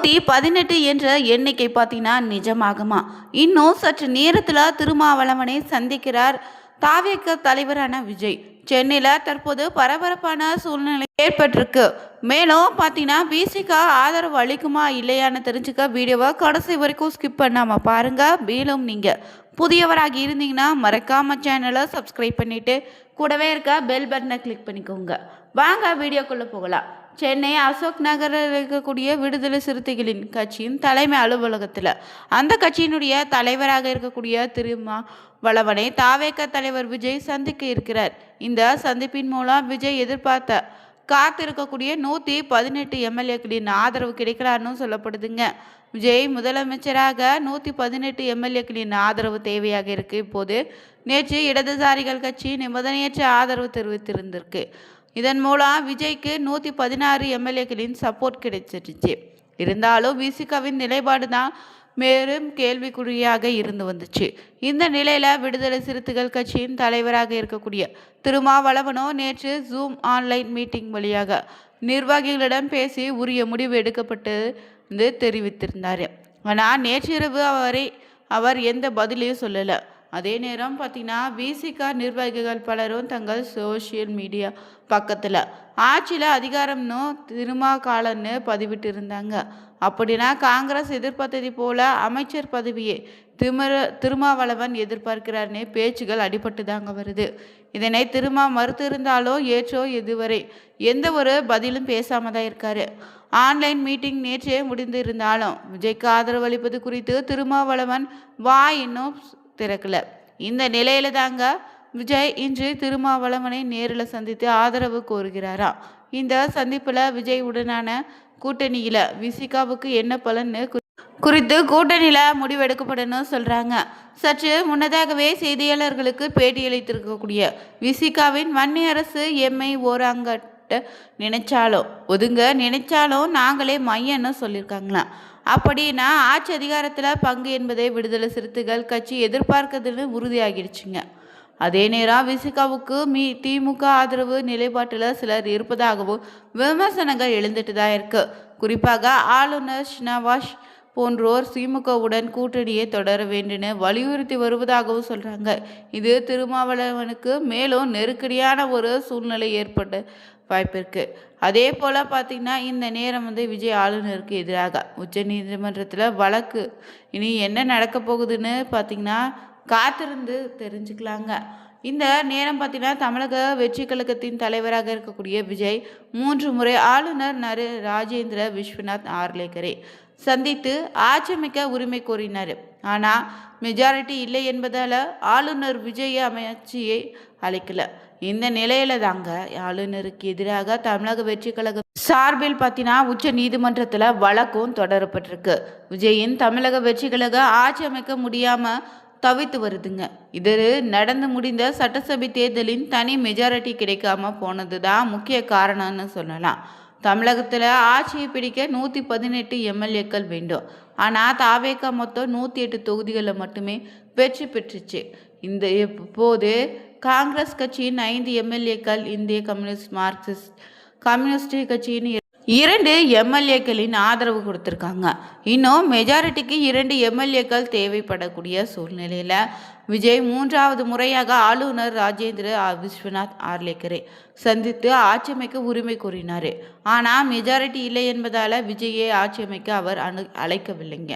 118 என்ற எண்ணிக்கை பார்த்தீங்கன்னா நிஜமாகுமா? இன்னும் சற்று நேரத்தில் திருமாவளவனை சந்திக்கிறார் தாவேக தலைவரான விஜய். சென்னையில் தற்போது பரபரப்பான சூழ்நிலை ஏற்பட்டிருக்கு. மேலும் பார்த்தீங்கன்னா பிசிகா ஆதரவு அளிக்குமா இல்லையான்னு தெரிஞ்சுக்க வீடியோவை கடைசி வரைக்கும் ஸ்கிப் பண்ணாமல் பாருங்கள். மேலும் நீங்கள் புதியவராகி இருந்தீங்கன்னா மறக்காம சேனலை சப்ஸ்கிரைப் பண்ணிவிட்டு கூடவே இருக்க பெல் பட்டனை கிளிக் பண்ணிக்கோங்க. வாங்க வீடியோக்குள்ளே போகலாம். சென்னை அசோக் நகரில் இருக்கக்கூடிய விடுதலை சிறுத்தைகளின் கட்சியின் தலைமை அலுவலகத்தில் அந்த கட்சியினுடைய தலைவராக இருக்கக்கூடிய திருமாவளவனை தாவேக தலைவர் விஜய் சந்திக்க இருக்கிறார். இந்த சந்திப்பின் மூலம் விஜய் எதிர்பார்த்த காத்திருக்கக்கூடிய 118 எம்எல்ஏக்களின் ஆதரவு கிடைக்கலான்னு சொல்லப்படுதுங்க. விஜய் முதலமைச்சராக 118 எம்எல்ஏக்களின் ஆதரவு தேவையாக இருக்கு. இப்போது நேற்று இடதுசாரிகள் கட்சி நிபந்தனையற்ற ஆதரவு தெரிவித்திருந்திருக்கு. இதன் மூலம் விஜய்க்கு 116 எம்எல்ஏக்களின் சப்போர்ட் கிடைச்சிருச்சு. இருந்தாலும் விசிகாவின் நிலைப்பாடு தான் மேலும் கேள்விக்குறியாக இருந்து வந்துச்சு. இந்த நிலையில் விடுதலை சிறுத்தைகள் கட்சியின் தலைவராக இருக்கக்கூடிய திருமாவளவனோ நேற்று ஜூம் ஆன்லைன் மீட்டிங் வழியாக நிர்வாகிகளிடம் பேசி உரிய முடிவு எடுக்கப்பட்டு தெரிவித்திருந்தார். ஆனால் நேற்றிரவு அவர் எந்த பதிலையும் சொல்லலை. அதே நேரம் பார்த்தீங்கன்னா விசிகா நிர்வாகிகள் பலரும் தங்கள் சோஷியல் மீடியா பக்கத்தில் ஆட்சியில் அதிகாரம்னு திருமாகாலன்னு பதிவிட்டு இருந்தாங்க. அப்படின்னா காங்கிரஸ் எதிர்பார்த்ததை போல அமைச்சர் பதவியை திருமாவளவன் எதிர்பார்க்கிறார்னு பேச்சுகள் அடிபட்டு தாங்க வருது. இதனை மறுத்து இருந்தாலோ ஏற்றோ இதுவரை எந்த ஒரு பதிலும் பேசாம தான் இருக்காரு. ஆன்லைன் மீட்டிங் நேற்றே முடிந்து இருந்தாலும் விஜய்க்கு ஆதரவு அளிப்பது குறித்து திருமாவளவன் இன்னும் திறக்கல. இந்த நிலையில தாங்க விஜய் இன்று திருமாவளவனை நேரில் சந்தித்து ஆதரவு கோருகிறாராம். இந்த சந்திப்புல விஜய் உடனான கூட்டணியில விசிகாவுக்கு என்ன பலன்னு குறித்து கூட்டணியில முடிவெடுக்கப்படணும் சொல்றாங்க. சற்று முன்னதாகவே செய்தியாளர்களுக்கு பேட்டியளித்திருக்கக்கூடிய விசிகாவின் வன்னியரசு எம்ஐ ஓராங்கட்ட நினைச்சாலும் ஒதுங்க நினைச்சாலும் நாங்களே மையன்னு சொல்லியிருக்காங்களாம். அப்படின்னா ஆட்சி அதிகாரத்தில் பங்கு என்பதை விடுதலை சிறுத்தைகள் கட்சி எதிர்பார்க்கிறதுன்னு உறுதியாகிடுச்சுங்க. அதே நேரம் விசிகாவுக்கு திமுக ஆதரவு நிலைப்பாட்டில் சிலர் இருப்பதாகவும் விமர்சனங்கள் எழுந்துட்டு தான் இருக்கு. குறிப்பாக ஆளுநர் ஷினவாஸ் போன்றோர் திமுகவுடன் கூட்டணியை தொடர வேண்டும்னு வலியுறுத்தி வருவதாகவும் சொல்கிறாங்க. இது திருமாவளவனுக்கு மேலும் நெருக்கடியான ஒரு சூழ்நிலை ஏற்பட்ட வாய்ப்பு இருக்குது. அதே போல் பார்த்திங்கன்னா இந்த நேரம் விஜய் ஆளுநருக்கு எதிராக உச்சநீதிமன்றத்தில் வழக்கு இனி என்ன நடக்க போகுதுன்னு பார்த்திங்கன்னா காத்திருந்து தெரிஞ்சுக்கலாங்க. இந்த நேரம் பார்த்திங்கன்னா தமிழக வெற்றி கழகத்தின் தலைவராக இருக்கக்கூடிய விஜய் 3 முறை ஆளுநர் ராஜேந்திர விஸ்வநாத் ஆர்லேக்கரை சந்தித்து ஆட்சியமைக்க உரிமை கோரினார். ஆனால் மெஜாரிட்டி இல்லை என்பதால் ஆளுநர் விஜய் அமைச்சியை அழைக்கல. இந்த நிலையில தாங்க ஆளுநருக்கு எதிராக தமிழக வெற்றி கழகம் சார்பில் பார்த்தீங்கன்னா உச்ச நீதிமன்றத்தில் வழக்கும் தொடரப்பட்டிருக்கு. விஜயின் தமிழக வெற்றி கழக ஆட்சி அமைக்க முடியாம தவித்து வருதுங்க. இது நடந்து முடிந்த சட்டசபை தேர்தலின் தனி மெஜாரிட்டி கிடைக்காம போனது தான் முக்கிய காரணம்னு சொல்லலாம். தமிழகத்தில் ஆட்சியை பிடிக்க 118 எம்எல்ஏக்கள் வேண்டும். ஆனால் தாவேகா மொத்தம் 108 தொகுதிகளில் மட்டுமே வெற்றி பெற்றுச்சு. இந்த இப்போது காங்கிரஸ் கட்சியின் 5 எம்எல்ஏக்கள், இந்திய மார்க்சிஸ்ட் கம்யூனிஸ்ட் கட்சியின் 2 எம்எல்ஏக்களின் ஆதரவு கொடுத்துருக்காங்க. இன்னும் மெஜாரிட்டிக்கு 2 எம்எல்ஏக்கள் தேவைப்படக்கூடிய சூழ்நிலையில் விஜய் 3வது முறையாக ஆளுநர் ராஜேந்திர விஸ்வநாத் ஆர்லேக்கரை சந்தித்து ஆட்சியமைக்க உரிமை கோரினார். ஆனால் மெஜாரிட்டி இல்லை என்பதால் விஜயை ஆட்சியமைக்க அவர் அழைக்கவில்லைங்க.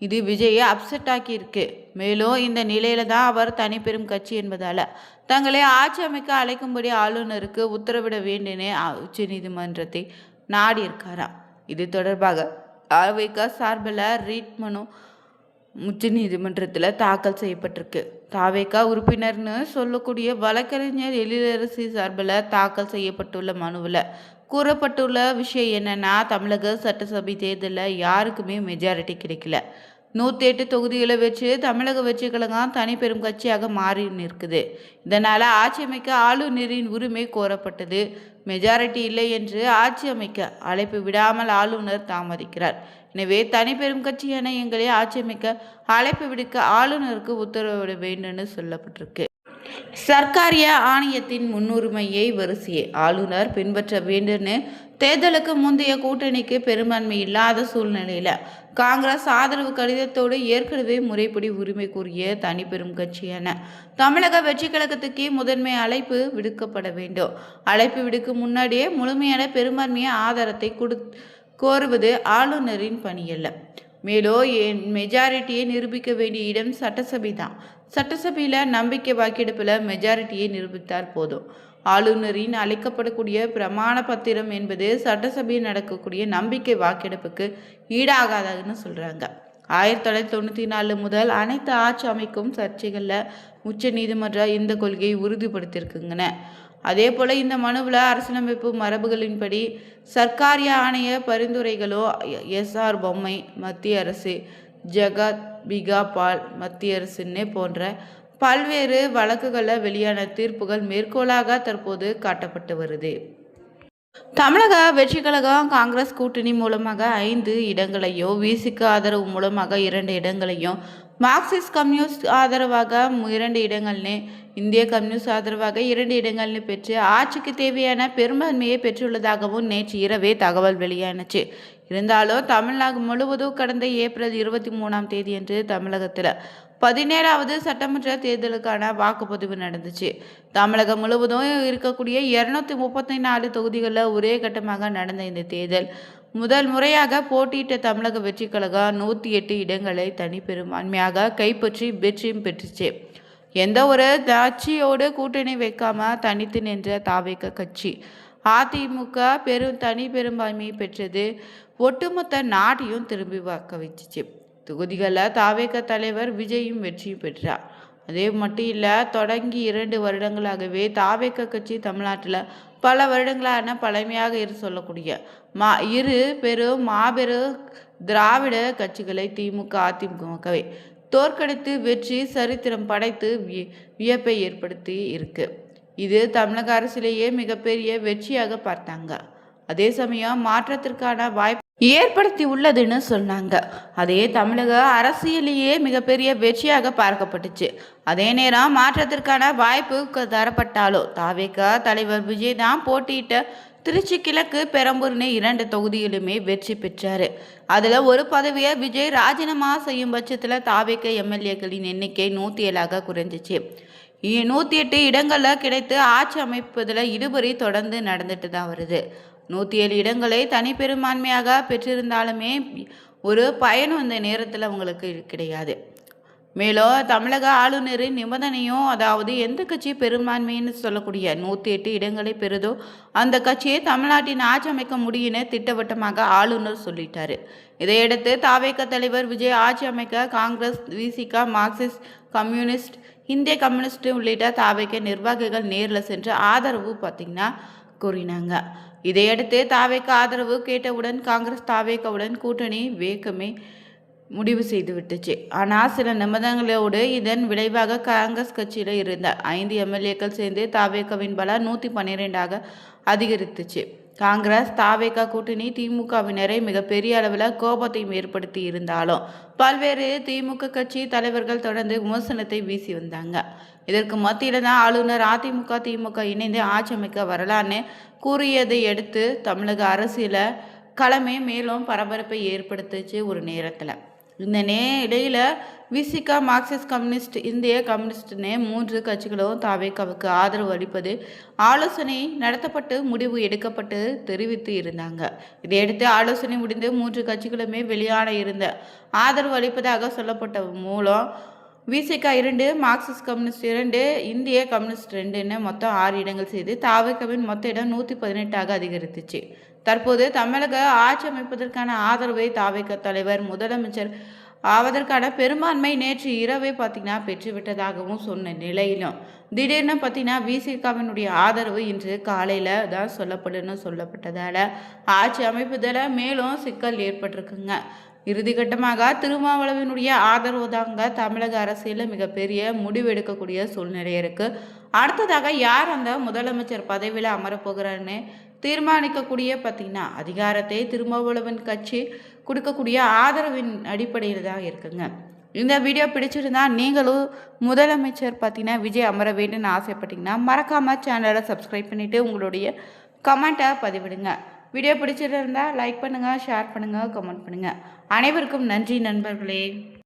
இது விஜயை அப்செட் ஆக்கியிருக்கு. மேலும் இந்த நிலையில தான் அவர் தனிப்பெரும் கட்சி என்பதால் தங்களை ஆட்சி அமைக்க அழைக்கும்படி ஆளுநருக்கு உத்தரவிட வேண்டுனே உச்ச நீதிமன்றத்தை நாடி இருக்காராம். இது தொடர்பாக தாவேகா சார்பில் ரீட் மனு உச்ச நீதிமன்றத்தில் தாக்கல் செய்யப்பட்டிருக்கு. தாவேகா உறுப்பினர்னு சொல்லக்கூடிய வழக்கறிஞர் எழிலரசி சார்பில் தாக்கல் செய்யப்பட்டுள்ள மனுவில் கூறப்பட்டுள்ள விஷயம் என்னன்னா, தமிழக சட்டசபை தேர்தலில் யாருக்குமே மெஜாரிட்டி கிடைக்கல. 108 தொகுதிகளை வச்சு தமிழக வெற்றி கழகம் தனிப்பெரும் கட்சியாக மாறி நிற்குது. இதனால் ஆட்சி அமைக்க ஆளுநரின் உரிமை கோரப்பட்டது. மெஜாரிட்டி இல்லை என்று ஆட்சி அமைக்க அழைப்பு விடாமல் ஆளுநர் தாமதிக்கிறார். எனவே தனிப்பெரும் கட்சியான எங்களை ஆட்சி அமைக்க அழைப்பு விடுக்க ஆளுநருக்கு உத்தரவிட வேண்டும்னு சொல்லப்பட்டிருக்கு. சர்க்காரிய ஆணையத்தின் முன்னுரிமையை வரிசையை ஆளுநர் பின்பற்ற வேண்டும்னு தேர்தலுக்கு முந்தைய கூட்டணிக்கு பெரும்பான்மை இல்லாத சூழ்நிலையில் காங்கிரஸ் ஆதரவு கடிதத்தோடு ஏற்கனவே முறைப்படி உரிமை கோரிய தனிப்பெரும் கட்சியான தமிழக வெற்றி கழகத்துக்கு முதன்மை அழைப்பு விடுக்கப்பட வேண்டும். அழைப்பு விடுக்கும் முன்னாடியே முழுமையான பெரும்பான்மையை ஆதாரத்தை கோருவது ஆளுநரின் பணியல்ல. மேலும் மெஜாரிட்டியை நிரூபிக்க வேண்டிய இடம் சட்டசபை தான். சட்டசபையில் நம்பிக்கை வாக்கெடுப்பில் மெஜாரிட்டியை நிரூபித்தால் போதும். ஆளுநரின் அளிக்கப்படக்கூடிய பிரமாண பத்திரம் என்பது சட்டசபையில் நடக்கக்கூடிய நம்பிக்கை வாக்கெடுப்புக்கு ஈடாகாதுன்னு சொல்கிறாங்க. 1994 முதல் அனைத்து ஆட்சி அமைக்கும் சர்ச்சைகளில் உச்ச நீதிமன்றம் இந்த கொள்கையை உறுதிப்படுத்தியிருக்குங்கன்னு. அதே போல் இந்த மனுவில் அரசியலமைப்பு மரபுகளின்படி சர்க்காரிய ஆணைய பரிந்துரைகளோ எஸ்ஆர் பொம்மை மத்திய அரசு, ஜகத் பிகாபால் மத்திய அரசுன்னு போன்ற பல்வேறு வழக்குகளில் வெளியான தீர்ப்புகள் மேற்கோளாக தற்போது காட்டப்பட்டு வருது. தமிழக வெற்றி கழகம் காங்கிரஸ் கூட்டணி மூலமாக 5 இடங்களையோ, விசிக்கு ஆதரவு மூலமாக 2 இடங்களையும், மார்க்சிஸ்ட் கம்யூனிஸ்ட் ஆதரவாக 2 இடங்கள்னு, இந்திய கம்யூனிஸ்ட் ஆதரவாக 2 இடங்கள்னு பெற்று ஆட்சிக்கு தேவையான பெரும்பான்மையை பெற்றுள்ளதாகவும் நேற்று இரவே தகவல் வெளியானுச்சு. இருந்தாலும் தமிழ்நாடு முழுவதும் கடந்த ஏப்ரல் 23ஆம் தேதியன்று தமிழகத்தில் 17வது சட்டமன்ற தேர்தலுக்கான வாக்குப்பதிவு நடந்துச்சு. தமிழகம் முழுவதும் இருக்கக்கூடிய 234 தொகுதிகளில் ஒரே கட்டமாக நடந்த இந்த தேர்தல் முதல் முறையாக போட்டியிட்ட தமிழக வெற்றி கழகம் 108 இடங்களை தனிப்பெரும்பான்மையாக கைப்பற்றி வெற்றியும் பெற்றுச்சு. எந்த ஒரு கட்சியோடு கூட்டணி வைக்காம தனித்து நின்ற தாவேக கட்சி அதிமுக தனி பெரும்பான்மையை பெற்றது ஒட்டுமொத்த நாட்டையும் திரும்பி வாக்க வச்சுச்சு. தொகுதிகளில் தாவேக தலைவர் விஜயும் வெற்றியும் பெற்றார். அதே மட்டும் இல்லை, தொடங்கி 2 வருடங்களாகவே தாவேக கட்சி தமிழ்நாட்டில் பல வருடங்களான பழமையாக சொல்லக்கூடிய மாபெரும் திராவிட கட்சிகளை திமுக அதிமுகவை தோற்கடித்து வெற்றி சரித்திரம் படைத்து வியப்பை ஏற்படுத்தி இருக்கு. இது தமிழக அரசிலேயே மிகப்பெரிய வெற்றியாக பார்த்தாங்க. அதே சமயம் மாற்றத்திற்கான வாய்ப்பு ஏற்படுத்தி உள்ளதுன்னு சொன்னாங்க. அதே தமிழக அரசியலேயே மிகப்பெரிய வெற்றியாக பார்க்கப்பட்டுச்சு. அதே நேரம் மாற்றத்திற்கான வாய்ப்பு தரப்பட்டாலோ தாவேக தலைவர் விஜய் தான் போட்டியிட்ட திருச்சி கிழக்கு பெரம்பூர்னு 2 தொகுதியிலுமே வெற்றி பெற்றாரு. அதில் ஒரு பதவியை விஜய் ராஜினாமா செய்யும் பட்சத்தில் தாவேக எம்எல்ஏக்களின் எண்ணிக்கை 107ஆக குறைஞ்சிச்சு. 108 இடங்களில் கிடைத்து ஆட்சி அமைப்பதில் இழுபறி தொடர்ந்து நடந்துட்டு தான் வருது. 107 இடங்களை தனிப்பெரும்பான்மையாக பெற்றிருந்தாலுமே ஒரு பயனும் இந்த நேரத்தில் அவங்களுக்கு கிடையாது. மேலும் தமிழக ஆளுநரின் நிபந்தனையும், அதாவது எந்த கட்சி பெரும்பான்மைன்னு சொல்லக்கூடிய 108 இடங்களை பெறுதோ அந்த கட்சியை தமிழ்நாட்டின் ஆட்சி அமைக்க முடியும்னு திட்டவட்டமாக ஆளுநர் சொல்லிட்டாரு. இதையடுத்து தாவேக தலைவர் விஜய் ஆட்சி அமைக்க காங்கிரஸ், விசிக, மார்க்சிஸ்ட் கம்யூனிஸ்ட், இந்திய கம்யூனிஸ்ட் உள்ளிட்ட தாவேக நிர்வாகிகள் நேரில் சென்று ஆதரவு கூறினாங்க. இதையடுத்து தாவேக ஆதரவு கேட்டவுடன் காங்கிரஸ் தாவேகவுடன் கூட்டணி வேகமே முடிவு செய்து விட்டுச்சு. ஆனால் சில நிபந்தனைகளோடு இதன் விளைவாக காங்கிரஸ் கட்சியில் இருந்த 5 எம்எல்ஏக்கள் சேர்ந்து தாவேகவின் பலம் 112ஆக அதிகரித்துச்சு. காங்கிரஸ் தாவேக கூட்டணி திமுகவினரை மிகப்பெரிய அளவில் கோபத்தை ஏற்படுத்தி இருந்தாலும் பல்வேறு திமுக கட்சி தலைவர்கள் தொடர்ந்து விமர்சனத்தை வீசி வந்தாங்க. இதற்கு மத்தியில் தான் ஆளுநர் அதிமுக திமுக இணைந்து ஆட்சி அமைக்க வரலான்னு கூறியதை அடுத்து தமிழக அரசியல களமே மேலும் பரபரப்பை ஏற்படுத்துச்சு. ஒரு நேரத்தில் இந்த இடையில விசிக, மார்க்சிஸ்ட் கம்யூனிஸ்ட், இந்திய கம்யூனிஸ்ட்னு 3 கட்சிகளும் தாவேகாவுக்கு ஆதரவு அளிப்பது ஆலோசனை நடத்தப்பட்டு முடிவு எடுக்கப்பட்டு தெரிவித்து இருந்தாங்க. இதையடுத்து ஆலோசனை முடிந்து 3 கட்சிகளுமே வெளியான இருந்த ஆதரவு அளிப்பதாக சொல்லப்பட்ட மூலம் விசிக 2, மார்க்சிஸ்ட் கம்யூனிஸ்ட் 2, இந்திய கம்யூனிஸ்ட் 2ன்னு மொத்தம் 6 இடங்கள் செய்து தாவேகாவின் மொத்த இடம் 118ஆக அதிகரித்துச்சு. தற்போது தமிழக ஆட்சி அமைப்பதற்கான ஆதரவை தாவேக தலைவர் முதலமைச்சர் ஆவதற்கான பெரும்பான்மை நேற்று இரவே பெற்றுவிட்டதாகவும் சொன்ன நிலையிலும் திடீர்னு விசிகாவினுடைய ஆதரவு இன்று காலையில் தான் சொல்லப்பட்டதால் ஆட்சி அமைப்பதில் மேலும் சிக்கல் ஏற்பட்டிருக்குங்க. இறுதிக்கட்டமாக திருமாவளவனுடைய ஆதரவு தாங்க தமிழக அரசியலில் மிகப்பெரிய முடிவெடுக்கக்கூடிய சூழ்நிலை இருக்குது. அடுத்ததாக யார் அந்த முதலமைச்சர் பதவியில் அமரப்போகிறான்னு தீர்மானிக்கக்கூடிய அதிகாரத்தை திருமாவளவன் கட்சி கொடுக்கக்கூடிய ஆதரவின் அடிப்படையில் தான் இருக்குங்க. இந்த வீடியோ பிடிச்சிருந்தா நீங்களும் முதலமைச்சர் விஜய் அமர வேண்டும்னு ஆசைப்பட்டீங்கன்னா மறக்காமல் சேனலை சப்ஸ்கிரைப் பண்ணிவிட்டு உங்களுடைய கமெண்ட்டை பதிவிடுங்க. வீடியோ பிடிச்சிருந்தா லைக் பண்ணுங்கள், ஷேர் பண்ணுங்கள், கமெண்ட் பண்ணுங்கள். அனைவருக்கும் நன்றி நண்பர்களே.